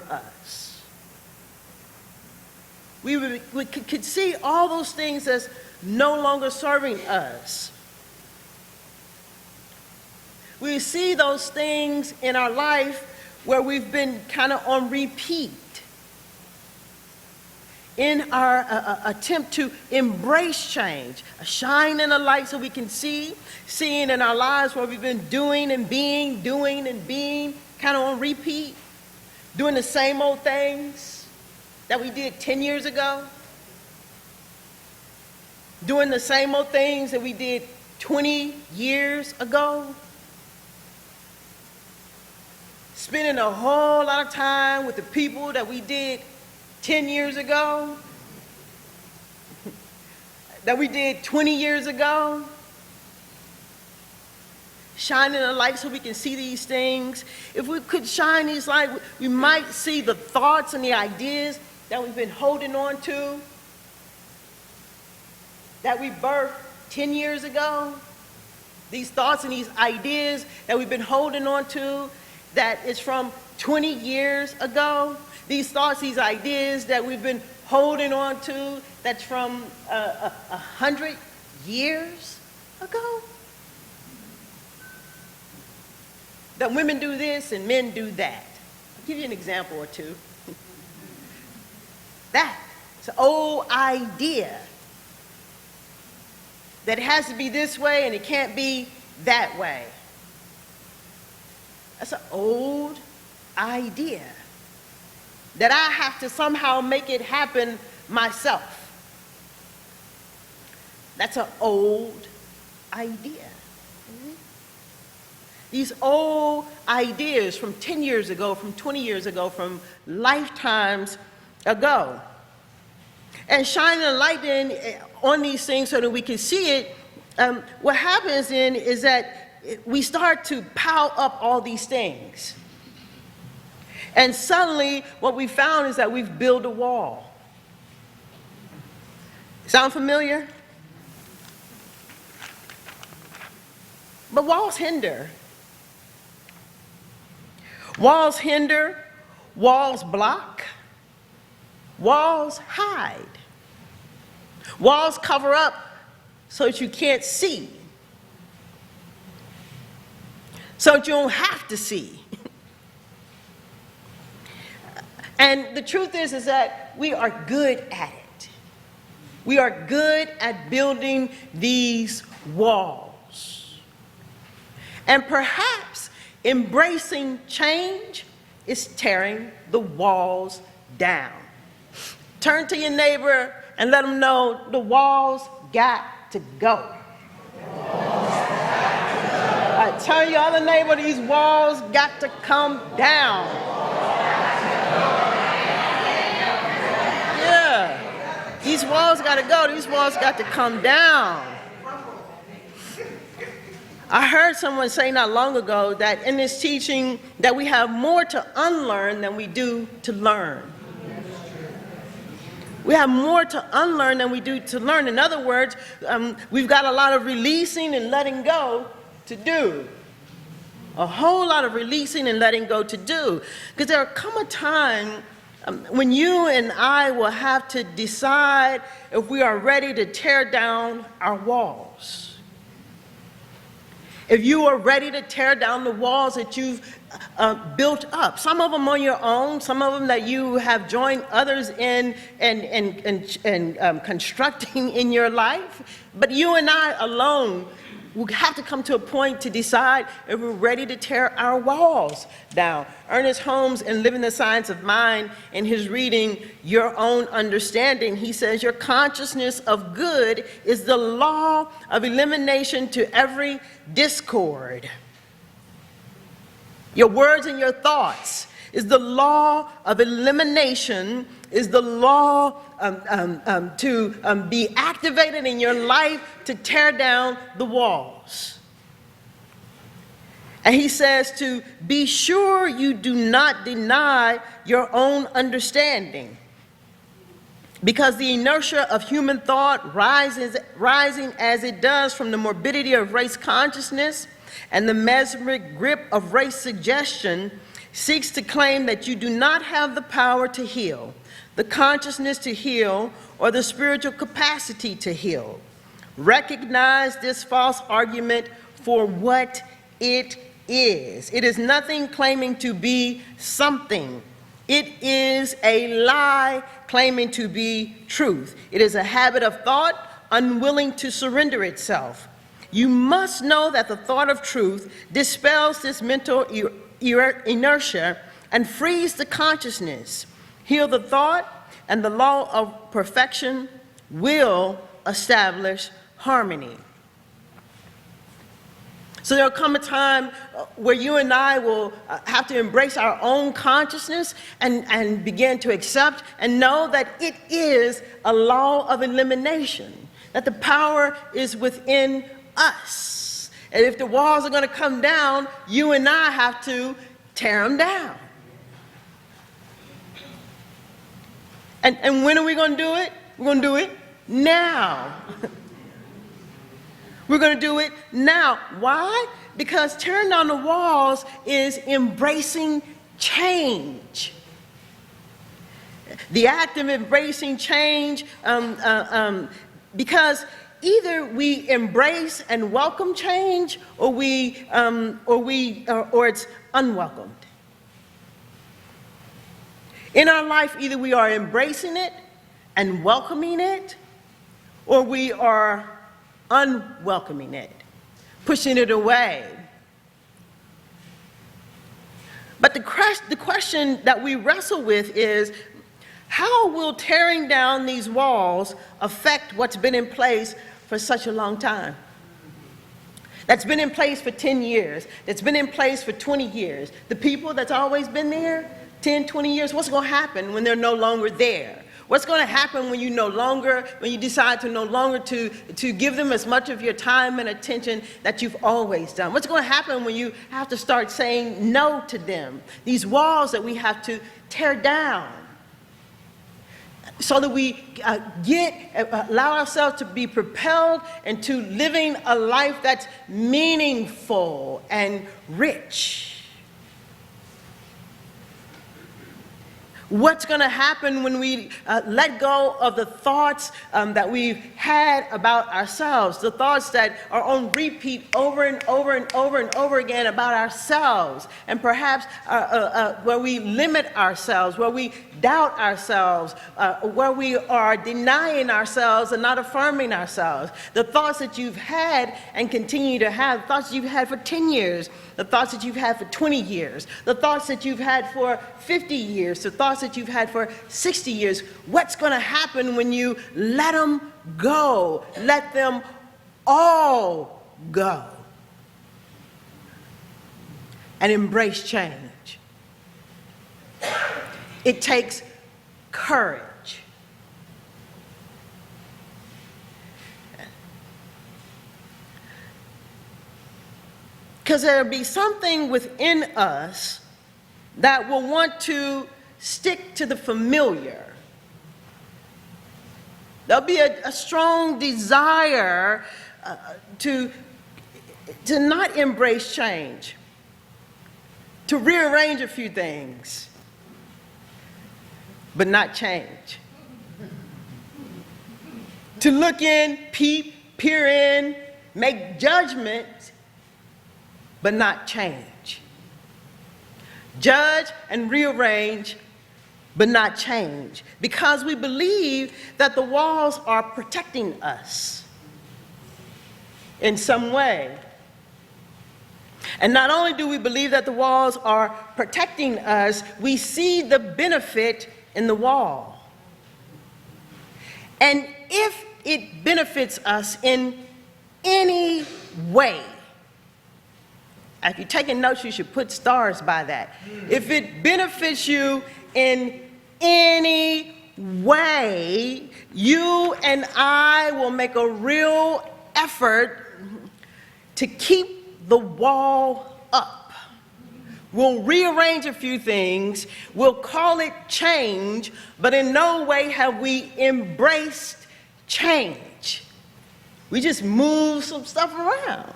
us. We could see all those things as no longer serving us. We see those things in our life where we've been kind of on repeat in our attempt to embrace change, shining a light so we can seeing in our lives where we've been doing and being, kind of on repeat, doing the same old things that we did 10 years ago, doing the same old things that we did 20 years ago, spending a whole lot of time with the people that we did 10 years ago, that we did 20 years ago, shining a light so we can see these things. If we could shine these lights, we might see the thoughts and the ideas that we've been holding on to, that we birthed 10 years ago, these thoughts and these ideas that we've been holding on to, that is from 20 years ago. These thoughts, these ideas that we've been holding on to, that's from 100 years ago. That women do this and men do that. I'll give you an example or two. That's an old idea. That it has to be this way and it can't be that way. That's an old idea. That I have to somehow make it happen myself. That's an old idea. These old ideas from 10 years ago, from 20 years ago, from lifetimes ago. And shining a light on these things so that we can see it, what happens then is that we start to pile up all these things. And suddenly, what we found is that we've built a wall. Sound familiar? But walls hinder. Walls hinder, walls block, walls hide. Walls cover up so that you can't see, so that you don't have to see. And the truth is that we are good at it. We are good at building these walls. And perhaps embracing change is tearing the walls down. Turn to your neighbor and let them know the walls got to go. Tell your other neighbor these walls got to come down. Yeah, these walls got to go. These walls got to come down. I heard someone say not long ago that in this teaching that we have more to unlearn than we do to learn. We have more to unlearn than we do to learn. In other words, we've got a lot of releasing and letting go to do. A whole lot of releasing and letting go to do. Because there will come a time when you and I will have to decide if we are ready to tear down our walls. If you are ready to tear down the walls that you've built up, some of them on your own, some of them that you have joined others in and constructing in your life, but you and I alone will have to come to a point to decide if we're ready to tear our walls down. Ernest Holmes, in Living the Science of Mind, in his reading, Your Own Understanding, he says, your consciousness of good is the law of elimination to every discord. Your words and your thoughts is the law of elimination, is the law to be activated in your life to tear down the walls. And he says to be sure you do not deny your own understanding, because the inertia of human thought rising as it does from the morbidity of race consciousness and the mesmeric grip of race suggestion seeks to claim that you do not have the power to heal, the consciousness to heal, or the spiritual capacity to heal. Recognize this false argument for what it is. It is nothing claiming to be something. It is a lie claiming to be truth. It is a habit of thought unwilling to surrender itself. You must know that the thought of truth dispels this mental inertia and frees the consciousness. Heal the thought, and the law of perfection will establish harmony. So there'll come a time where you and I will have to embrace our own consciousness and begin to accept and know that it is a law of elimination, that the power is within us. And if the walls are going to come down, you and I have to tear them down. And when are we going to do it? We're going to do it now. We're going to do it now. Why? Because tearing down the walls is embracing change. The act of embracing change, because either we embrace and welcome change, or it's unwelcomed. In our life, either we are embracing it and welcoming it, or we are unwelcoming it, pushing it away. But the question that we wrestle with is, how will tearing down these walls affect what's been in place for such a long time? That's been in place for 10 years, that's been in place for 20 years. The people that's always been there, 10, 20 years, what's going to happen when they're no longer there? What's going to happen when you decide to no longer to give them as much of your time and attention that you've always done? What's going to happen when you have to start saying no to them? These walls that we have to tear down so that we allow ourselves to be propelled into living a life that's meaningful and rich. What's going to happen when we let go of the thoughts that we've had about ourselves, the thoughts that are on repeat over and over and over and over again about ourselves, and perhaps where we limit ourselves, where we doubt ourselves, where we are denying ourselves and not affirming ourselves. The thoughts that you've had and continue to have, thoughts you've had for 10 years, the thoughts that you've had for 20 years, the thoughts that you've had for 50 years, the thoughts that you've had for 60 years. What's going to happen when you let them go? Let them all go. And embrace change. It takes courage. Because there'll be something within us that will want to stick to the familiar. There'll be a strong desire to not embrace change, to rearrange a few things, but not change. To look in, peep, peer in, make judgments, but not change. Judge and rearrange, but not change. Because we believe that the walls are protecting us in some way. And not only do we believe that the walls are protecting us, we see the benefit in the wall. And if it benefits us in any way, if you're taking notes, you should put stars by that. If it benefits you in any way, you and I will make a real effort to keep the wall up. We'll rearrange a few things, we'll call it change, but in no way have we embraced change. We just move some stuff around.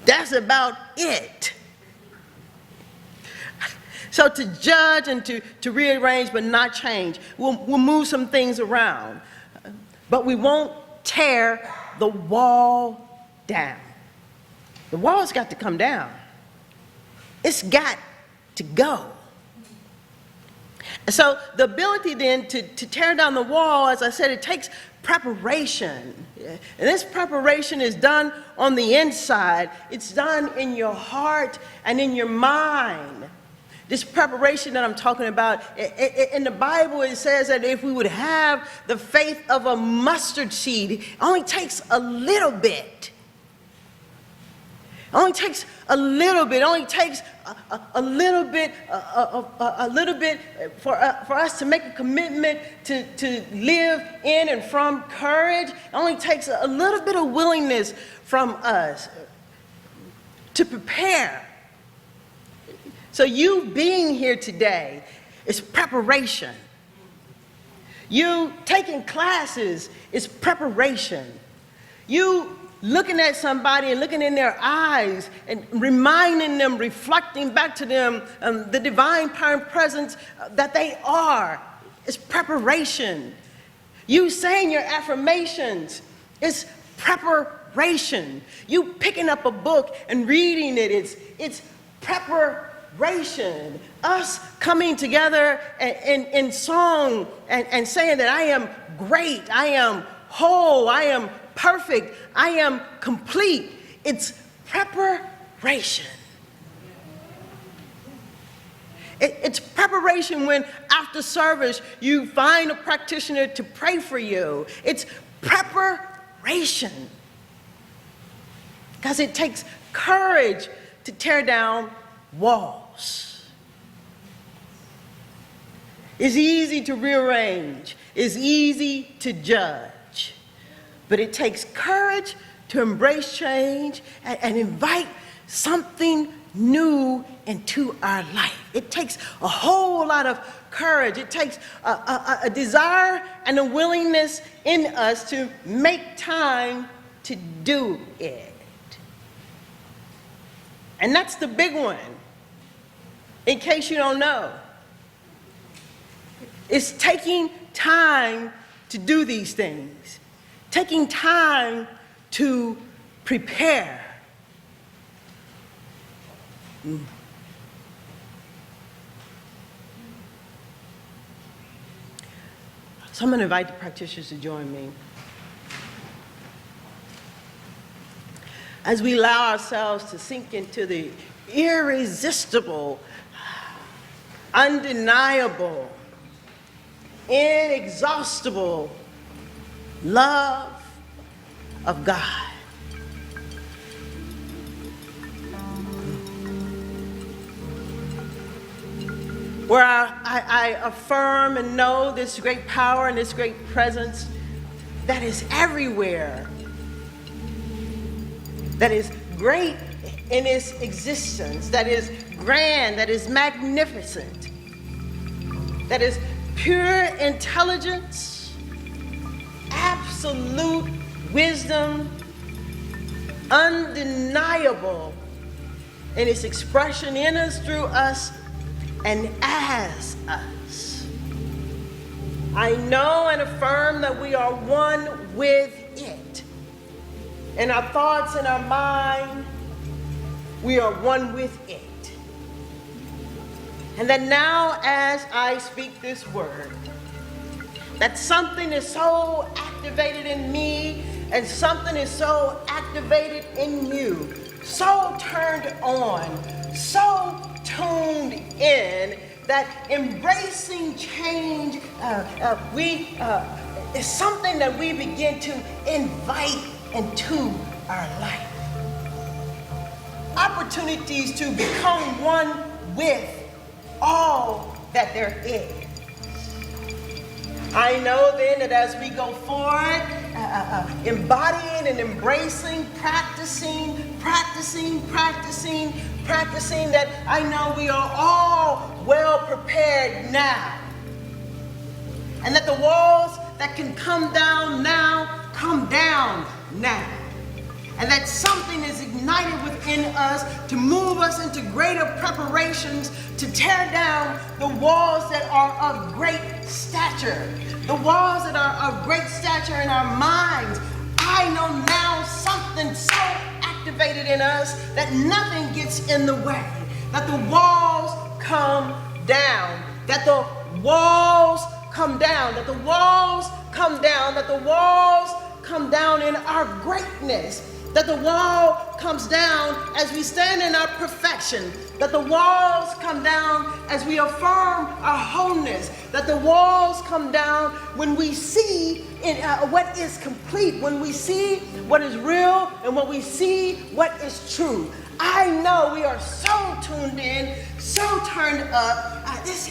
That's about it. So to judge and to rearrange but not change, we'll move some things around. But we won't tear the wall down. The wall's got to come down. It's got to go. And so the ability then to tear down the wall, as I said, it takes preparation. And this preparation is done on the inside. It's done in your heart and in your mind. This preparation that I'm talking about, in the Bible it says that if we would have the faith of a mustard seed, it only takes a little bit. It only takes a little bit. It only takes a little bit for us to make a commitment to live in and from courage. It only takes a little bit of willingness from us to prepare. So you being here today is preparation. You taking classes is preparation. You looking at somebody and looking in their eyes and reminding them, reflecting back to them the divine presence that they are is preparation. You saying your affirmations is preparation. You picking up a book and reading it, it's preparation. Us coming together in song and saying that I am great, I am whole, I am perfect, I am complete. It's preparation. It's preparation when after service you find a practitioner to pray for you. It's preparation. Because it takes courage to tear down walls. It's easy to rearrange. It's easy to judge. But it takes courage to embrace change and invite something new into our life. It takes a whole lot of courage. It takes a desire and a willingness in us to make time to do it. And that's the big one, in case you don't know. It's taking time to do these things, taking time to prepare. So I'm going to invite the practitioners to join me. As we allow ourselves to sink into the irresistible, undeniable, inexhaustible love of God. Where I affirm and know this great power and this great presence that is everywhere, that is great in its existence, that is grand, that is magnificent, that is pure intelligence, absolute wisdom, undeniable in its expression in us, through us, and as us. I know and affirm that we are one with it. In our thoughts and our mind, we are one with it. And that now as I speak this word, that something is so activated in me and something is so activated in you, so turned on, so tuned in, that embracing change is something that we begin to invite into our life. Opportunities to become one with all that there is. I know then that as we go forward, embodying and embracing, practicing, that I know we are all well prepared now. And that the walls that can come down now, come down now. and that something is ignited within us to move us into greater preparations to tear down the walls that are of great stature, the walls that are of great stature in our minds. I know now something so activated in us that nothing gets in the way, that the walls come down, that the walls come down, that the walls come down, that the walls come down in our greatness, that the wall comes down as we stand in our perfection, that the walls come down as we affirm our wholeness, that the walls come down when we see what is complete, when we see what is real and when we see what is true. I know we are so tuned in, so turned up. This